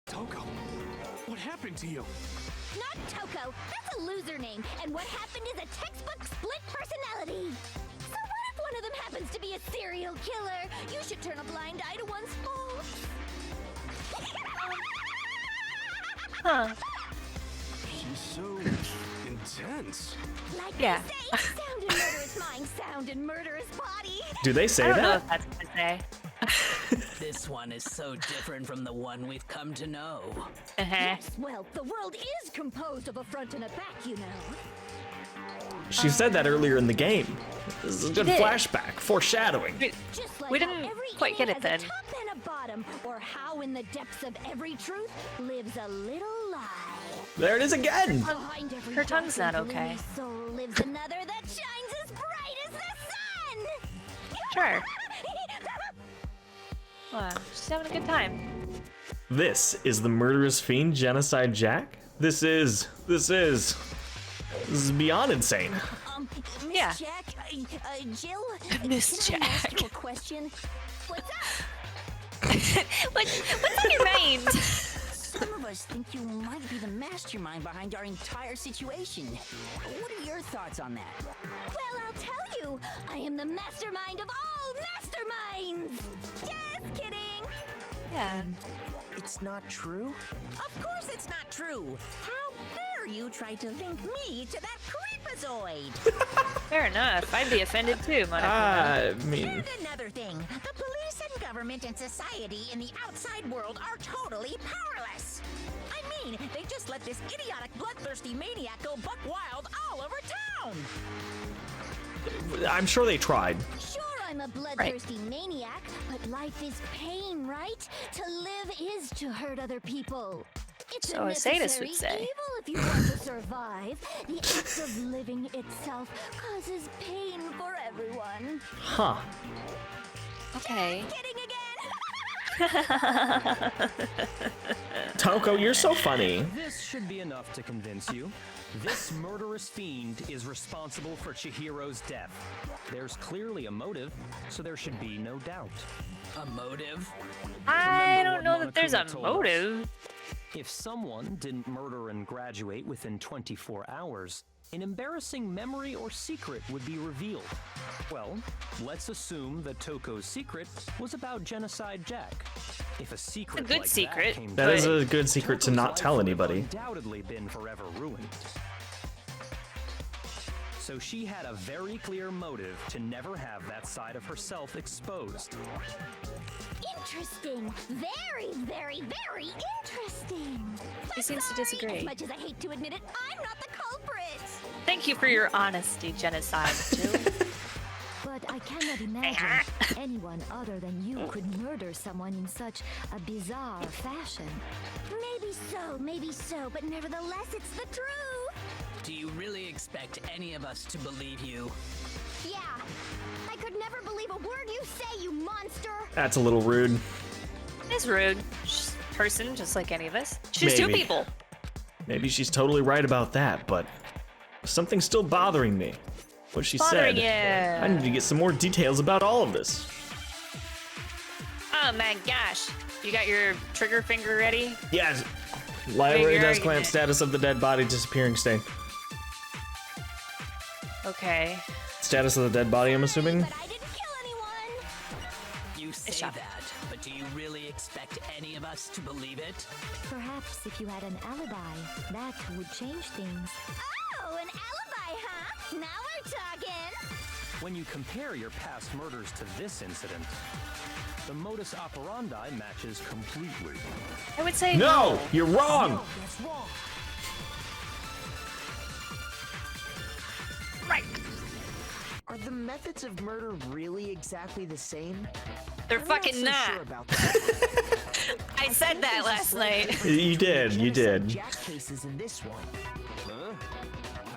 Toko, what happened to you? Not Toko. That's a loser name. And what happened is a textbook split personality. So what if one of them happens to be a serial killer? You should turn a blind eye to one's faults. Huh. She's so intense. Like Yeah. they say, sound in murderous mind, sound in murderous body. Do they say I don't know that? if that's what they say. This one is so different from the one we've come to know. Yes, well, the world is composed of a front and a back, you know. She said that earlier in the game. This is a good did. flashback, foreshadowing. Just like We how didn't every quite get inning it has then. a top and a bottom, or how in the depths of every truth lives a little lie. There it is again. Behind every Her tongue's dark not and okay. gloomy soul lives another that shines as bright as the sun. Sure. Wow, she's having a good time. This is the murderous fiend Genocide Jack. This is beyond insane. Miss Yeah. Jack, Jill. Miss can I ask Jack. you a question? What's up? What's on your mind? Some of us think you might be the mastermind behind our entire situation. What are your thoughts on that? Well, I'll tell you. I am the mastermind of all masterminds. Just kidding. Yeah. It's not true? Of course it's not true. How dare you try to link me to that creepazoid? Fair enough. I'd be offended too, Monica. I mean, And another thing, the police and government and society in the outside world are totally powerless. I mean, they just let this idiotic, bloodthirsty maniac go buck wild all over town. I'm sure they tried. Sure, I'm a bloodthirsty maniac, but life is pain, right? To live is to hurt other people. It's So a a sadist necessary would say. evil if you want to survive. The act of living itself causes pain for everyone. Huh. Okay. Kidding again? Toko, you're so funny. This should be enough to convince you. This murderous fiend is responsible for Chihiro's death. There's clearly a motive, so there should be no doubt. A motive? I Remember don't know what that there's a Monokuma told us? motive. If someone didn't murder and graduate within 24 hours, an embarrassing memory or secret would be revealed. Well, let's assume that Toko's secret was about Genocide Jack. If a secret good like secret, that, came That true, is a good secret to Toko's not life tell would have anybody. Undoubtedly been forever ruined. So she had a very clear motive to never have that side of herself exposed. Interesting. Very, very, very interesting. He But seems to sorry, disagree. As much as I hate to admit it, I'm not the culprit. Thank you for your honesty, Genocide, Jill. But I cannot imagine anyone other than you could murder someone in such a bizarre fashion. Maybe so, but nevertheless, it's the truth. Do you really expect any of us to believe you? Yeah. I could never believe a word you say, you monster. That's a little rude. It's rude. She's a person, just like any of us. She's two Maybe. people. Maybe she's totally right about that, but something's still bothering me. What she Bothering said. you. I need to get some more details about all of this. Oh my gosh. You got your trigger finger ready? Yes. Library your desk clamp argument. status of the dead body disappearing stain. Okay. Status of the dead body, I'm assuming. But I didn't kill anyone. You say shot. that, but do you really expect any of us to believe it? Perhaps if you had an alibi, that would change things. Oh, an alibi, huh? Now we're talking. When you compare your past murders to this incident, the modus operandi matches completely. I would say No, you're wrong. That's wrong. Right. Are the methods of murder really exactly the same? They're I'm fucking not. not. So sure about that. I said that last night. You did, you did. Jack cases in this one. Huh?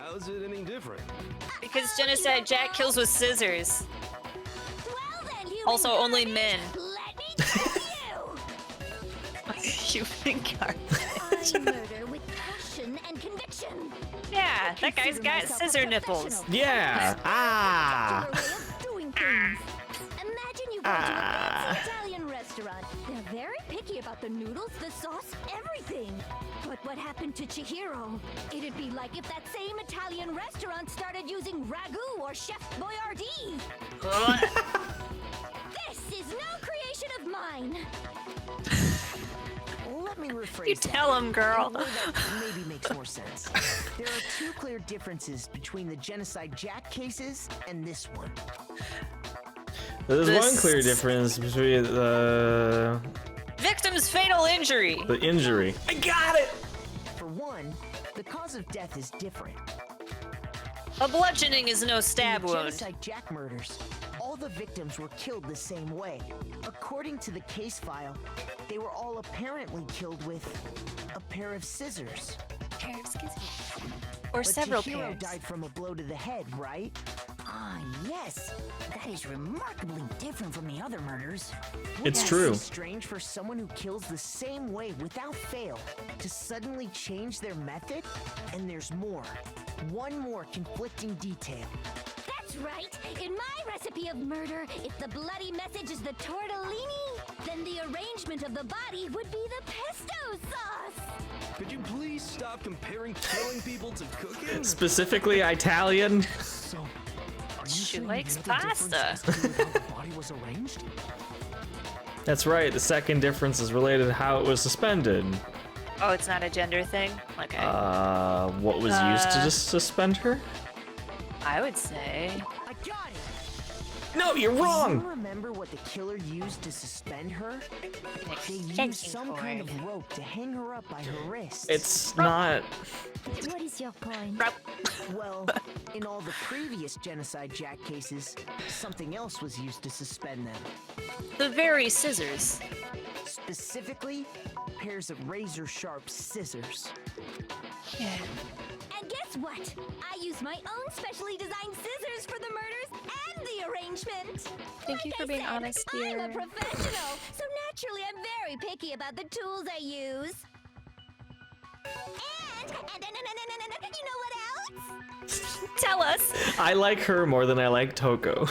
How's it any different? Because Genocide Jack kills with scissors. Well then, human Also, only garbage, men. Let me tell you. Human garbage. I murder with passion and conviction. Yeah, that guy's Consider got myself a scissor nipples. professional. Yeah. Ah. Particular way of doing things. Imagine you go to a fancy Italian restaurant. restaurant. They're very picky about the noodles, the sauce, everything. But what happened to Chihiro? It'd be like if that same Italian restaurant started using ragu or Chef Boyardee. This is no creation of mine. Let me rephrase You that tell him, girl. in a way that maybe makes more sense. There are two clear differences between the Genocide Jack cases and this one. There's This- one clear difference between the Victim's fatal injury. injury. I got it. For one, the cause of death is different. A bludgeoning is no stab In the wound. Genocide Jack murders, all the victims were killed the same way. According to the case file, they were all apparently killed with a pair of scissors. Or But several Chihiro pairs. died from a blow to the head, right? Ah, yes. That is remarkably different from the other murders. It's Wouldn't true. it be strange for someone who kills the same way without fail to suddenly change their method? And there's more. One more conflicting detail. That's right. In my recipe of murder, if the bloody message is the tortellini, then the arrangement of the body would be the pesto sauce. Could you please stop comparing killing people to cooking? Specifically Italian. So, are you She saying likes the other difference pasta. has to do with how the body was arranged? That's right. The second difference is related to how it was suspended. Oh, it's not a gender thing? Okay. What was used to just suspend her? I would say. I got it! No, you're Do you wrong. remember what the killer used to suspend her? They used Extension some kind cord. of rope to hang her up by her wrists. It's not. What is your point? Well, in all the previous Genocide Jack cases, something else was used to suspend them. The very scissors. Specifically, pairs of razor-sharp scissors. Yeah. And guess what? I use my own specially designed scissors for the murders and the arrangement. Thank you Like for I being said, honest I'm here. a professional, so naturally I'm very picky about the tools I use. And you know what else? Tell us. I like her more than I like Toko.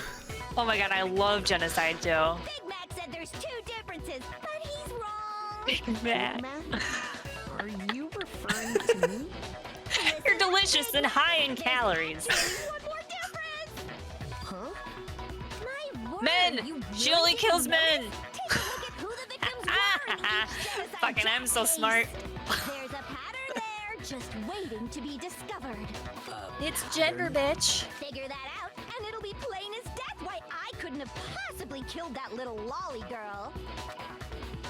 Oh my god, I love Genocide Joe. Big Mac said there's two differences, but he's wrong. Man. Matt, are you referring to me? You're delicious and high in calories. There's one more difference. Huh? My word, Men! you She really only kills didn't men! notice? Take a look at who the victims were in each Genocide Fucking, I'm Jack so case. smart. There's a pattern there, just waiting to be discovered. It's gender, bitch. Figure that out, and it'll be plain as death why I couldn't have possibly killed that little lolly girl.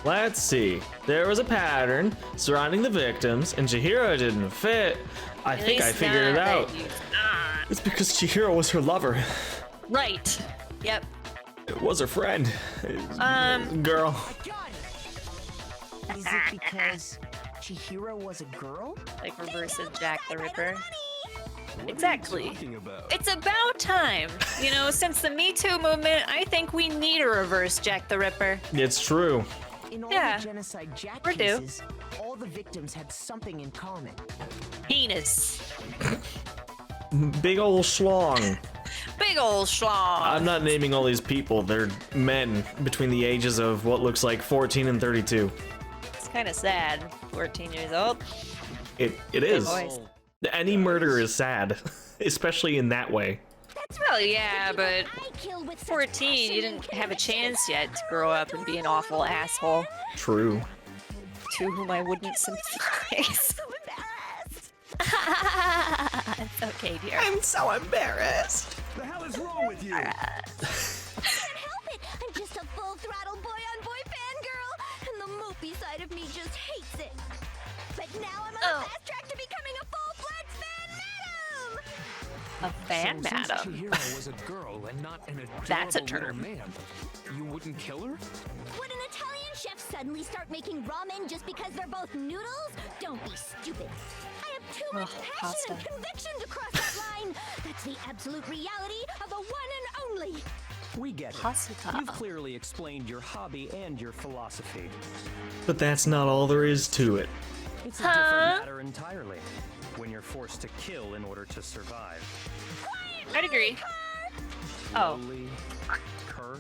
Let's see. There was a pattern surrounding the victims, and Chihiro didn't fit. I At think I least figured it not out. that you- Ah. It's because Chihiro was her lover. Right. Yep. It was her friend. Girl. I got it! Is it because Chihiro was a girl? Like reverse of Jack the Ripper. What are Exactly. you talking about? It's about time. You know, since the Me Too movement, I think we need a reverse Jack the Ripper. It's true. In all Yeah, the Genocide Jack we're due. cases, all the victims had something in common. Penis. Big ol' schlong. Big ol' schlong. I'm not naming all these people. They're men between the ages of what looks like 14 and 32. It's kind of sad. 14 years old. It is. boys. Any murder is sad, especially in that way. Well, yeah, but I kill with such 14, you passion didn't and have a conviction. chance yet to grow up and be an awful asshole True. to whom I wouldn't sympathize. So embarrassed. It's okay, dear. I'm so embarrassed. The hell is wrong with you? Can't help it. I'm just a full throttle boy-on-boy fangirl, and the mopey side of me just hates it. But now I'm on the fast track to becoming a full-fledged fan madam. A fan So since madam. Chihiro was a girl and not an That's a adorable term. little man, you wouldn't kill her? Would an Italian chef suddenly start making ramen just because they're both noodles? Don't be stupid. I have too much Ugh, passion and pasta. conviction to cross that line. That's the absolute reality of the one and only. We get it. Pasta. You've clearly explained your hobby and your philosophy. But that's not all there is to it. It's a different matter entirely when you're forced to kill in order to survive. I'd agree. Oh. Slowly, cur.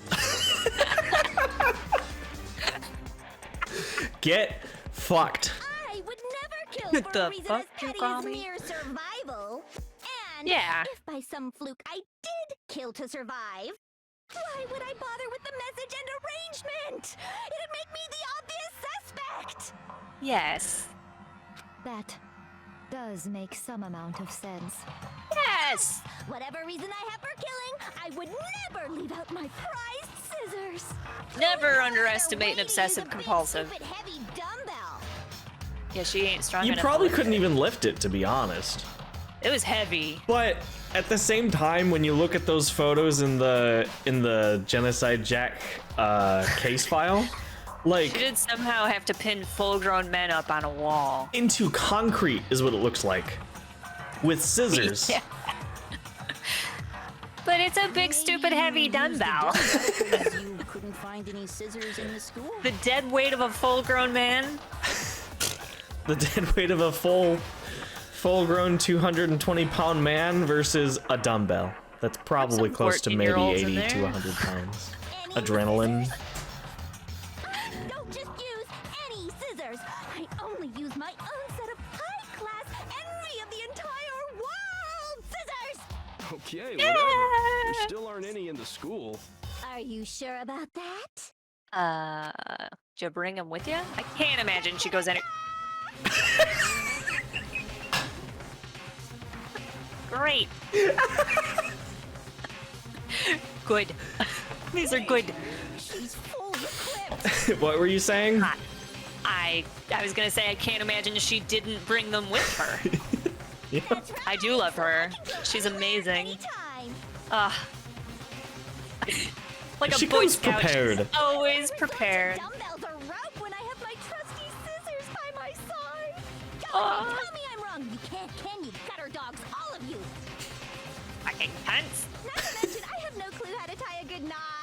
Get fucked. I would never kill for The a reason fuck as you petty call as me? mere survival. And Yeah. if by some fluke I did kill to survive, why would I bother with the message and arrangement? It'd make me the obvious suspect. Yes. That does make some amount of sense. Yes. Whatever reason I have for killing, I would never leave out my prized scissors. Never No underestimate other an way to use a obsessive big, compulsive. stupid, heavy dumbbell. Yeah, she ain't strong You enough. probably to lift couldn't it. even lift it, to be honest. It was heavy. But at the same time, when you look at those photos in the Genocide Jack case file, She like did somehow have to pin full-grown men up on a wall. into concrete is what it looks like, with scissors. Yeah. But it's a big, stupid, heavy dumbbell. You couldn't find any scissors in the school. The dead weight of a full-grown man. The dead weight of a full-grown 220-pound man versus a dumbbell. That's probably some close to maybe 14-year-olds in 80 to there. 100 pounds. Any Adrenaline. scissors? Don't just use any scissors. I only use my own set of high-class envy of the entire world scissors. Okay, whatever. There still aren't any in the school. Are you sure about that? Did you bring him with you? I can't imagine she goes any. Great. Good. These are good. She's fully equipped. What were you saying? I was gonna say I can't imagine she didn't bring them with her. Yeah. That's right. I do love her. So I can kill She's anyone amazing. anytime. Like She a Boy comes Scout, prepared. she's always Resort to prepared. Dumbbells or rope when I have my trusty scissors by my side. Aw. Tell me I'm wrong. You can't, can you? Gutter dogs, all of you. Fucking pants. Not to mention, I have no clue how to tie a good knot.